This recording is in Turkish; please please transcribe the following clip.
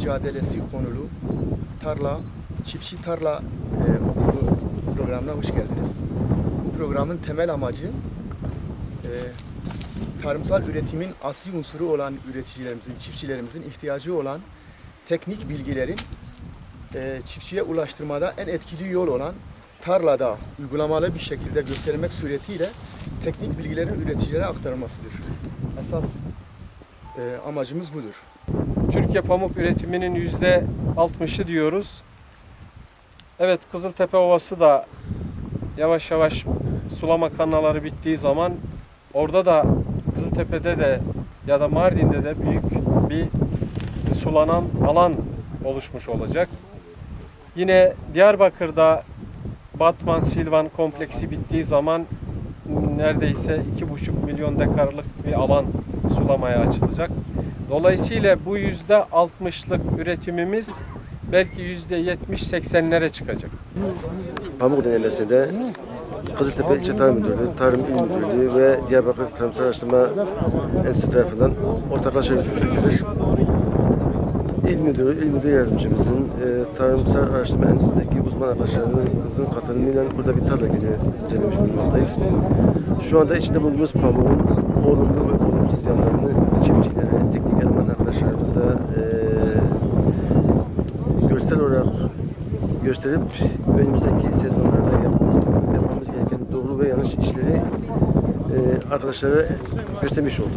mücadelesi konulu çiftçi tarla okulu programına hoş geldiniz. Bu programın temel amacı tarımsal üretimin asli unsuru olan üreticilerimizin, çiftçilerimizin ihtiyacı olan teknik bilgilerin çiftçiye ulaştırmada en etkili yol olan tarlada uygulamalı bir şekilde göstermek suretiyle teknik bilgilerin üreticilere aktarılmasıdır. Esas amacımız budur. Türkiye pamuk üretiminin %60'ı diyoruz. Evet, Kızıltepe Ovası da yavaş yavaş sulama kanalları bittiği zaman orada da Kızıltepe'de de ya da Mardin'de de büyük bir sulanan alan oluşmuş olacak. Yine Diyarbakır'da Batman-Silvan kompleksi bittiği zaman neredeyse 2,5 milyon dekarlık bir alan sulamaya açılacak. Dolayısıyla bu %60'lık üretimimiz belki %70-80'lere çıkacak. Pamuk Denemesi'nde Kızıltepe İlçe Tarım Müdürlüğü, Tarım İl Müdürlüğü ve Diyarbakır Tarımsal Araştırma Enstitüsü tarafından ortaklaşa yürütülmektedir. İl Müdür Yardımcımızın, Tarımsal Araştırma Enstitüsü'ndeki uzman arkadaşlarımızın katılımıyla burada bir tarla günü düzenlemiş bulunmaktayız. Şu anda içinde bulunduğumuz pamuğun olumlu ve olumsuz yanlarını çiftçilere, teknik eleman arkadaşlarımıza görsel olarak gösterip önümüzdeki sezonlarda yapmamız gereken doğru ve yanlış işleri arkadaşlara göstermiş olduk.